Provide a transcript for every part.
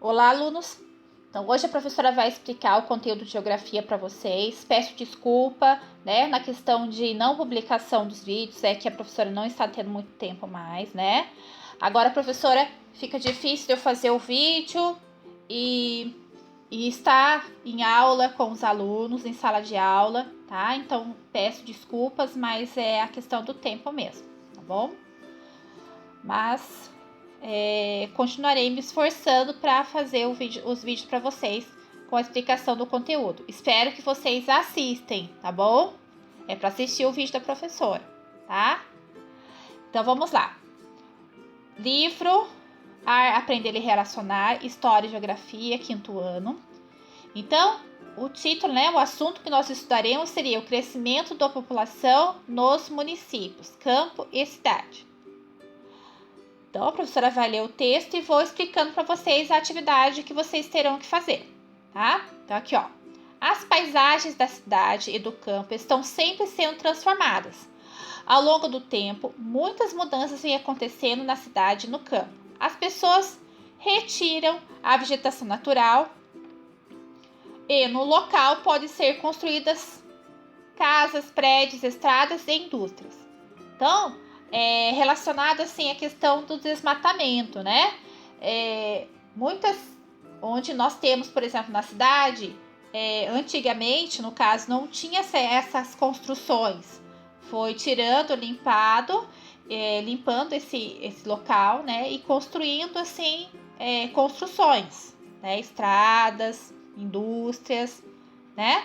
Olá, alunos! Então, hoje a professora vai explicar o conteúdo de geografia para vocês. Peço desculpa, né, na questão de não publicação dos vídeos, é que a professora não está tendo muito tempo mais, né? Agora, professora, fica difícil de eu fazer o vídeo e estar em aula com os alunos, em sala de aula, tá? Então, peço desculpas, mas é a questão do tempo mesmo, tá bom? Mas continuarei me esforçando para fazer os vídeos para vocês com a explicação do conteúdo. Espero que vocês assistem, tá bom? É para assistir o vídeo da professora, tá? Então vamos lá. Livro Aprender e Relacionar, História e Geografia, 5º ano. Então, o título, né, o assunto que nós estudaremos seria o crescimento da população nos municípios, campo e cidade. Então, a professora vai ler o texto e vou explicando para vocês a atividade que vocês terão que fazer, tá? Então, aqui, ó. As paisagens da cidade e do campo estão sempre sendo transformadas. Ao longo do tempo, muitas mudanças vêm acontecendo na cidade e no campo. As pessoas retiram a vegetação natural e no local podem ser construídas casas, prédios, estradas e indústrias. Então, relacionado assim à questão do desmatamento, né? Muitas, onde nós temos, por exemplo, na cidade, antigamente, no caso, não tinha essas construções. Foi tirando, limpando esse local, né? E construindo assim construções, né? Estradas, indústrias, né?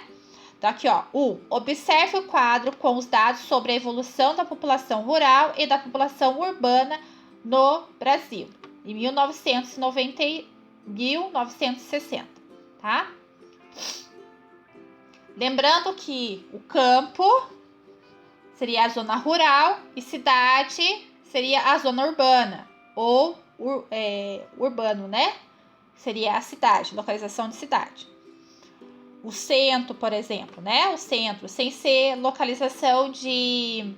Então, aqui, ó. Observe o quadro com os dados sobre a evolução da população rural e da população urbana no Brasil, em 1990 e 1960, tá? Lembrando que o campo seria a zona rural e cidade seria a zona urbana, ou urbano, né? Seria a cidade, localização de cidade. O centro, por exemplo, né? O centro, sem ser localização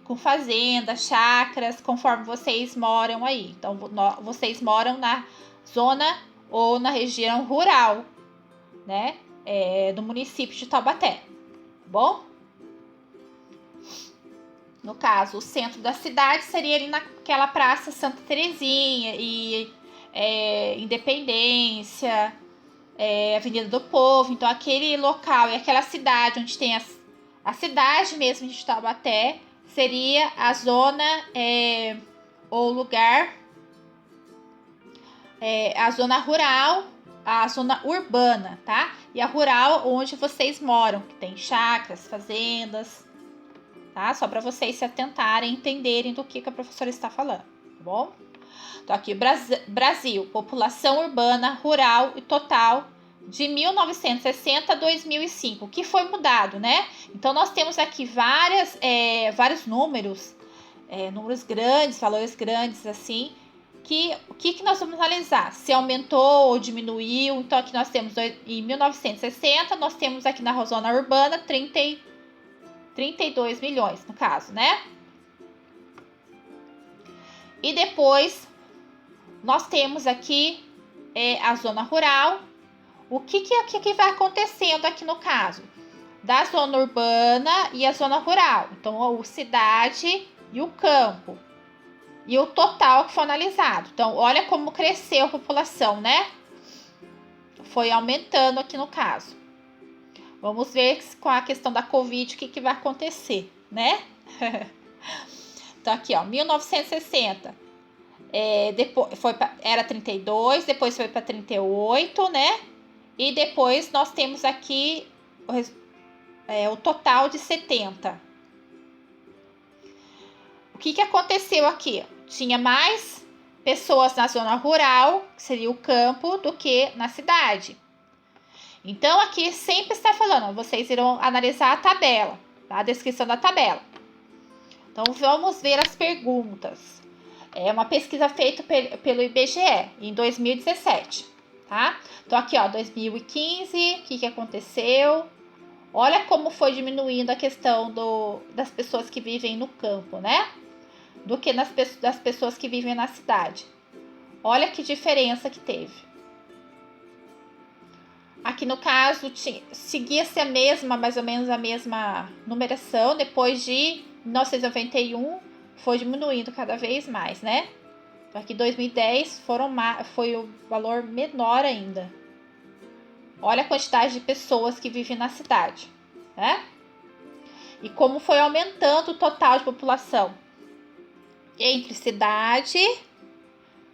com fazendas, chácaras, conforme vocês moram aí. Então, vocês moram na zona ou na região rural, né? Do município de Taubaté, tá bom? No caso, o centro da cidade seria ali naquela Praça Santa Terezinha e Independência, Avenida do Povo. Então, aquele local e aquela cidade onde tem a cidade mesmo de Taubaté seria a zona ou lugar, a zona rural, a zona urbana, tá? E a rural onde vocês moram, que tem chácaras, fazendas, tá? Só para vocês se atentarem e entenderem do que a professora está falando, tá bom? Então, aqui, Brasil, população urbana, rural e total de 1960 a 2005, que foi mudado, né? Então, nós temos aqui vários números, números grandes, valores grandes, assim, o que nós vamos analisar? Se aumentou ou diminuiu. Então, aqui nós temos, em 1960, nós temos aqui na zona urbana 32 milhões, no caso, né? E depois, nós temos aqui a zona rural. O que vai acontecendo aqui no caso? Da zona urbana e a zona rural. Então, a cidade e o campo. E o total que foi analisado. Então, olha como cresceu a população, né? Foi aumentando aqui no caso. Vamos ver com a questão da Covid o que vai acontecer, né? Então, aqui, ó, 1960. Depois era 32, depois foi para 38, né? E depois nós temos aqui o total de 70. O que aconteceu aqui? Tinha mais pessoas na zona rural, que seria o campo, do que na cidade. Então, aqui sempre está falando, vocês irão analisar a tabela, tá? A descrição da tabela. Então, vamos ver as perguntas. É uma pesquisa feita pelo IBGE em 2017, tá? Então, aqui, ó, 2015, o que aconteceu? Olha como foi diminuindo a questão das pessoas que vivem no campo, né? Do que das pessoas que vivem na cidade. Olha que diferença que teve. Aqui no caso, seguia-se mais ou menos a mesma numeração. Depois de 1991, foi diminuindo cada vez mais, né? Então, aqui em 2010 foi o valor menor ainda. Olha a quantidade de pessoas que vivem na cidade, né? E como foi aumentando o total de população entre cidade,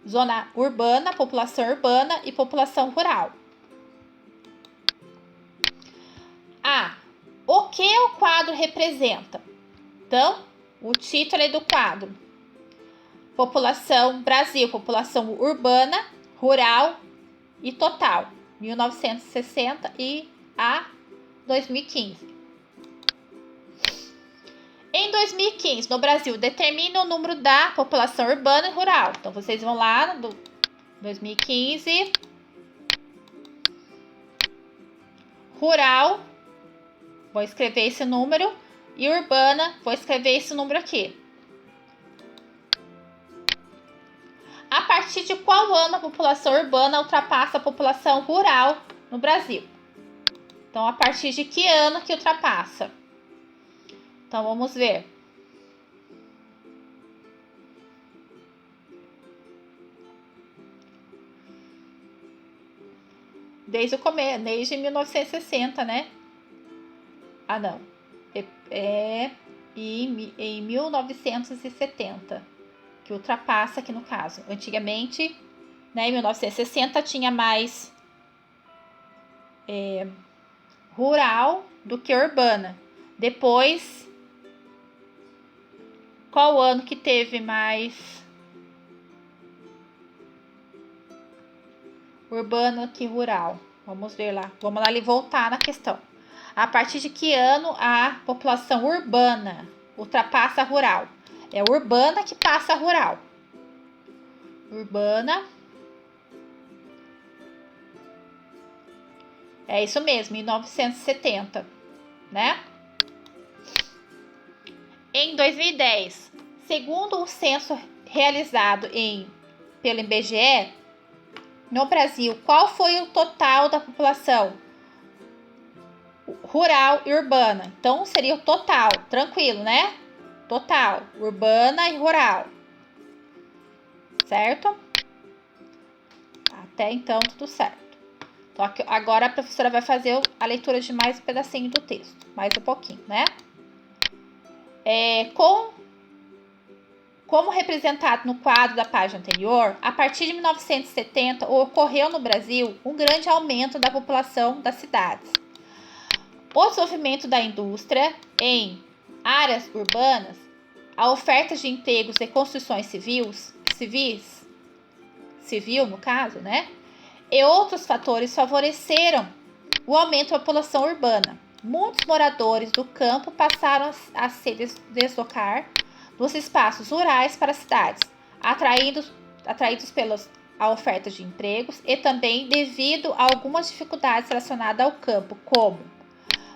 zona urbana, população urbana e população rural. O que o quadro representa? Então, o título é do quadro: População Brasil, população urbana, rural e total, 1960 e a 2015. Em 2015, no Brasil, determina o número da população urbana e rural. Então, vocês vão lá no 2015, rural, vou escrever esse número, e urbana, vou escrever esse número aqui. A partir de qual ano a população urbana ultrapassa a população rural no Brasil? Então, a partir de que ano que ultrapassa? Então, vamos ver. Desde o começo, desde 1960, né? Ah, não. Em 1970, que ultrapassa aqui no caso. Antigamente, né, em 1960 tinha mais rural do que urbana. Depois, qual ano que teve mais urbano que rural? Vamos ver lá. Vamos lá e voltar na questão. A partir de que ano a população urbana ultrapassa a rural? É urbana que passa a rural. Urbana. É isso mesmo, 1970, né? Em 2010, segundo o censo realizado pelo IBGE, no Brasil, qual foi o total da população rural e urbana? Então, seria o total, tranquilo, né? Total, urbana e rural. Certo? Até então, tudo certo. Então, agora a professora vai fazer a leitura de mais um pedacinho do texto. Mais um pouquinho, né? Como representado no quadro da página anterior, a partir de 1970 ocorreu no Brasil um grande aumento da população das cidades. O desenvolvimento da indústria em áreas urbanas, a oferta de empregos e construções civil no caso, né? E outros fatores favoreceram o aumento da população urbana. Muitos moradores do campo passaram a se deslocar dos espaços rurais para as cidades, atraídos pela oferta de empregos e também devido a algumas dificuldades relacionadas ao campo, como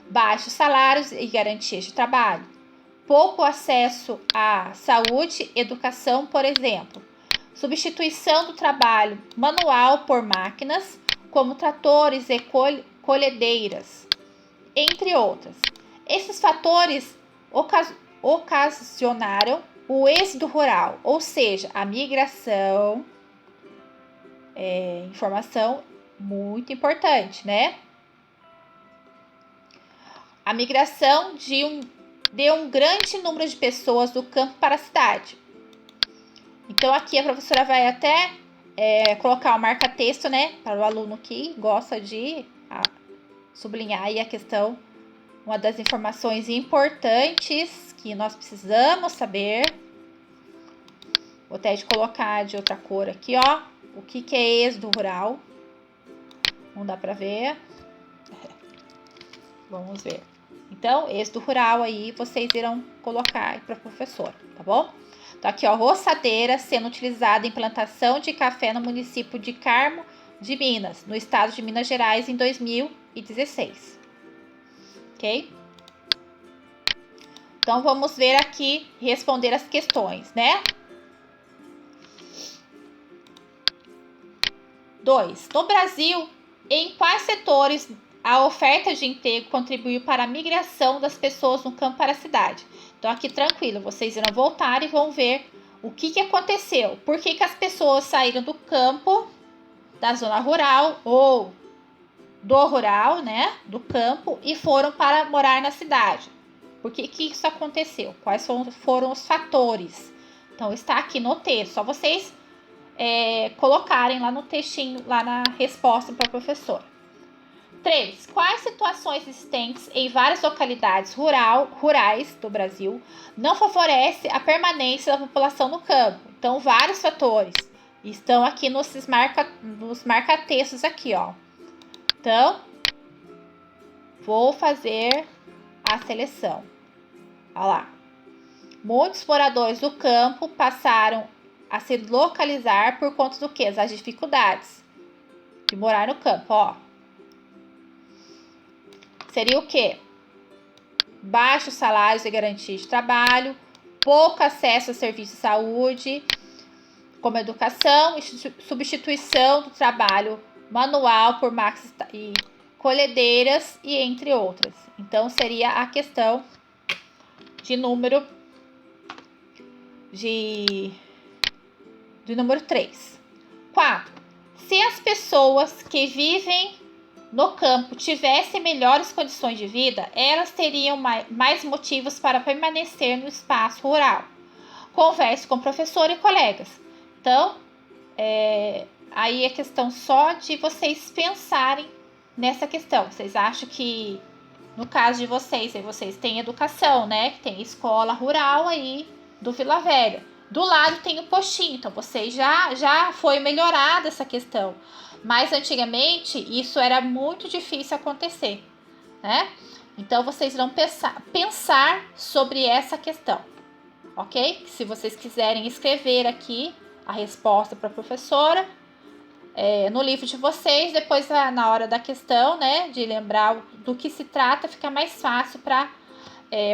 baixos salários e garantias de trabalho, pouco acesso à saúde e educação, por exemplo, substituição do trabalho manual por máquinas, como tratores e colhedeiras, entre outras. Esses fatores ocasionaram o êxodo rural, ou seja, a migração, informação muito importante, né? A migração de um grande número de pessoas do campo para a cidade. Então, aqui a professora vai até colocar o marca-texto, né? Para o aluno que gosta de sublinhar aí a questão, uma das informações importantes que nós precisamos saber. Vou até colocar de outra cor aqui, ó. O que é êxodo rural? Não dá para ver. Vamos ver. Então, êxodo rural aí, vocês irão colocar aí para a professora, tá bom? Então, aqui, ó, roçadeira sendo utilizada em plantação de café no município de Carmo de Minas, no estado de Minas Gerais, em 2016. Ok? Então, vamos ver aqui, responder as questões, né? 2. No Brasil, Em quais setores a oferta de emprego contribuiu para a migração das pessoas no campo para a cidade? Então, aqui tranquilo, vocês irão voltar e vão ver o que aconteceu. Por que as pessoas saíram do campo, da zona rural ou do rural, né, do campo, e foram para morar na cidade? Por que isso aconteceu? Quais foram os fatores? Então, está aqui no texto. Só vocês colocarem lá no textinho, lá na resposta para a professora. 3. Quais situações existentes em várias localidades rurais do Brasil não favorecem a permanência da população no campo? Então, vários fatores estão aqui nos marca-textos aqui, ó. Então, vou fazer a seleção. Olha lá. Muitos moradores do campo passaram a se localizar por conta do quê? As dificuldades de morar no campo, ó. Seria o quê? Baixos salários e garantia de trabalho, pouco acesso a serviços de saúde, como educação e substituição do trabalho manual por máquinas e colhedeiras, e entre outras. Então, seria a questão de número 3. 4. Se as pessoas que vivem no campo tivessem melhores condições de vida, elas teriam mais motivos para permanecer no espaço rural. Converse com o professor e colegas. Então, aí é questão só de vocês pensarem nessa questão. Vocês acham que, no caso de vocês têm educação, né? Tem escola rural aí do Vila Velha. Do lado tem o postinho, então vocês já foi melhorada essa questão. Mas antigamente isso era muito difícil acontecer, né? Então vocês vão pensar sobre essa questão, ok? Se vocês quiserem escrever aqui a resposta para a professora no livro de vocês, depois na hora da questão, né, de lembrar do que se trata, fica mais fácil para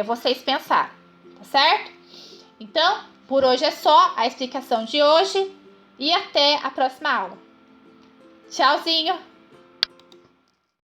vocês pensarem, tá certo? Então, por hoje é só a explicação de hoje e até a próxima aula. Tchauzinho!